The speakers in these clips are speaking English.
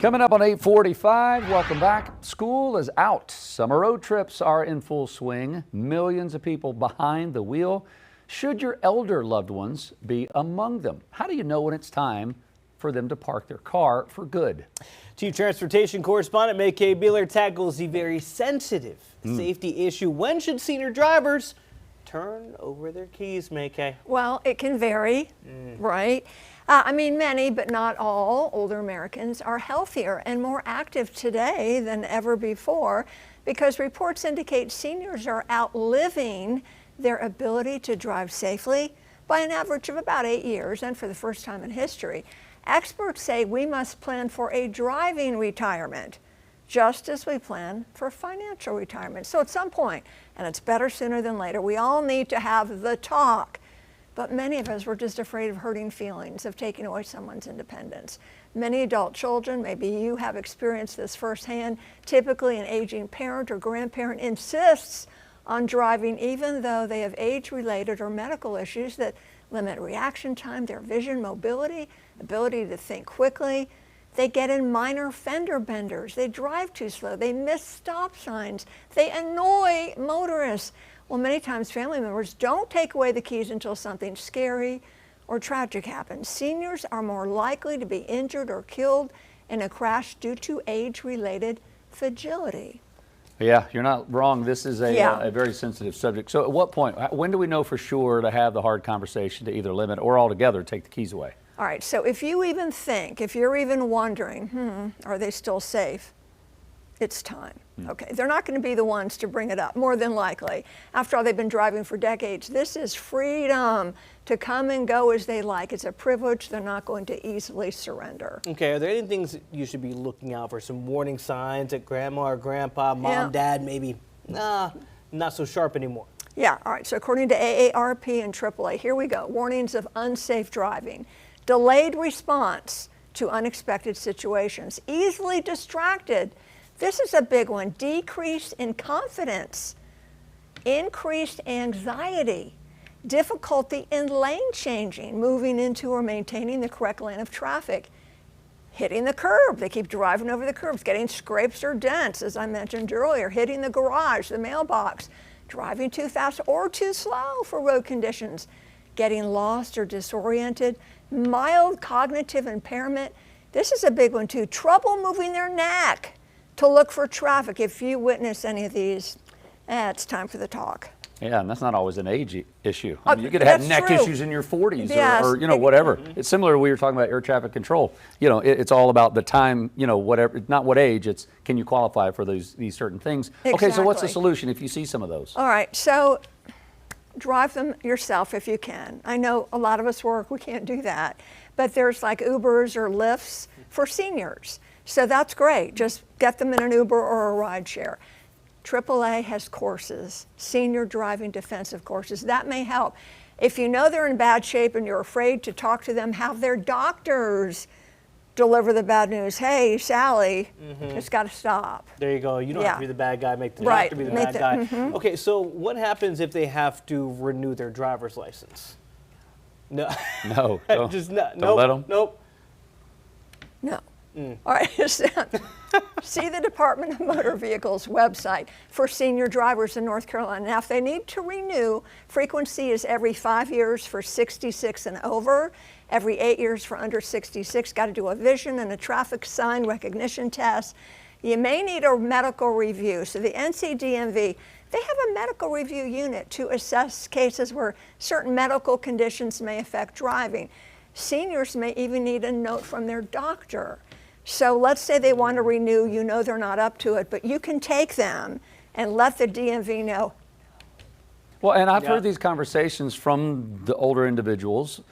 Coming up on 8:45, welcome back. School is out. Summer road trips are in full swing. Millions of people behind the wheel. Should your elder loved ones be among them? How do you know when it's time for them to park their car for good? Chief Transportation Correspondent Maycay Beeler tackles the very sensitive safety issue. When should senior drivers turn over their keys, Maycay? Well, it can vary, right? Many, but not all, older Americans are healthier and more active today than ever before because reports indicate seniors are outliving their ability to drive safely by an average of about 8 years, and for the first time in history. Experts say we must plan for a driving retirement, just as we plan for financial retirement. So at some point, and it's better sooner than later, we all need to have the talk. But many of us were just afraid of hurting feelings, of taking away someone's independence. Many adult children, maybe you have experienced this firsthand, typically an aging parent or grandparent insists on driving even though they have age-related or medical issues that limit reaction time, their vision, mobility, ability to think quickly. They get in minor fender benders, they drive too slow, they miss stop signs, they annoy motorists. Well, many times family members don't take away the keys until something scary or tragic happens. Seniors are more likely to be injured or killed in a crash due to age-related fragility. Yeah, you're not wrong. This is a very sensitive subject. So at what point, when do we know for sure to have the hard conversation to either limit or altogether take the keys away? All right, so if you even think, if you're even wondering, are they still safe? It's time. Okay, they're not going to be the ones to bring it up, more than likely. After all, they've been driving for decades. This is freedom to come and go as they like. It's a privilege they're not going to easily surrender. Okay, are there any things you should be looking out for? Some warning signs that grandma or grandpa, mom, dad, maybe, not so sharp anymore? Yeah, all right, so according to AARP and AAA, here we go. Warnings of unsafe driving, delayed response to unexpected situations, easily distracted. This is a big one. Decrease in confidence, increased anxiety, difficulty in lane changing, moving into or maintaining the correct lane of traffic, hitting the curb. They keep driving over the curbs, getting scrapes or dents, as I mentioned earlier, hitting the garage, the mailbox, driving too fast or too slow for road conditions, getting lost or disoriented, mild cognitive impairment. This is a big one too. Trouble moving their neck to look for traffic. If you witness any of these, it's time for the talk. Yeah, and that's not always an age issue. I mean, you could have neck issues in your 40s or whatever. It's similar to we were talking about air traffic control. It's all about the time, whatever, not what age, it's can you qualify for these certain things. Exactly. Okay, so what's the solution if you see some of those? All right, so drive them yourself if you can. I know a lot of us work, we can't do that. But there's like Ubers or Lyfts for seniors. So that's great. Just get them in an Uber or a ride share. AAA has courses, senior driving defensive courses. That may help. If you know they're in bad shape and you're afraid to talk to them, have their doctors deliver the bad news. Hey, Sally, it's got to stop. There you go. You don't have to be the bad guy, make the doctor be the bad guy. Okay, so what happens if they have to renew their driver's license? No. No. Just don't let them? Nope. No. All right, see the Department of Motor Vehicles website for senior drivers in North Carolina. Now, if they need to renew, frequency is every 5 years for 66 and over, every 8 years for under 66. Got to do a vision and a traffic sign recognition test. You may need a medical review. So the NCDMV, they have a medical review unit to assess cases where certain medical conditions may affect driving. Seniors may even need a note from their doctor. So let's say they want to renew, they're not up to it, but you can take them and let the DMV know. Well, and I've heard these conversations from the older individuals,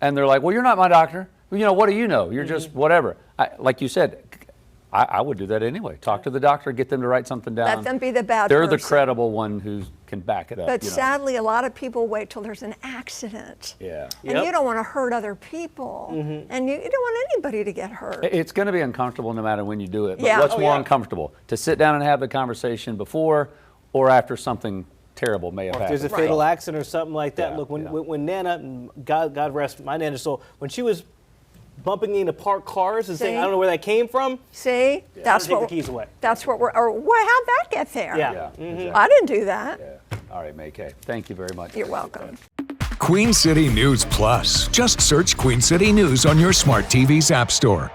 and they're like, well, you're not my doctor. What do you know? You're just whatever. Like you said, I would do that anyway. Talk to the doctor, get them to write something down. Let them be the bad They're person. the credible one who can back it up. But sadly, a lot of people wait till there's an accident. Yeah. And you don't want to hurt other people. And you don't want anybody to get hurt. It's going to be uncomfortable no matter when you do it. But what's more uncomfortable? To sit down and have the conversation before or after something terrible may have happened. If there's a fatal accident or something like that. Look, when Nana, God rest my Nana's soul, when she was bumping into parked cars and saying, See? I don't know where that came from. See, that's take what the keys away. That's what we're. Or well, how'd that get there? Yeah. Exactly. I didn't do that. Yeah. All right, Maycay. Thank you very much. You're welcome. Queen City News Plus. Just search Queen City News on your smart TV's app store.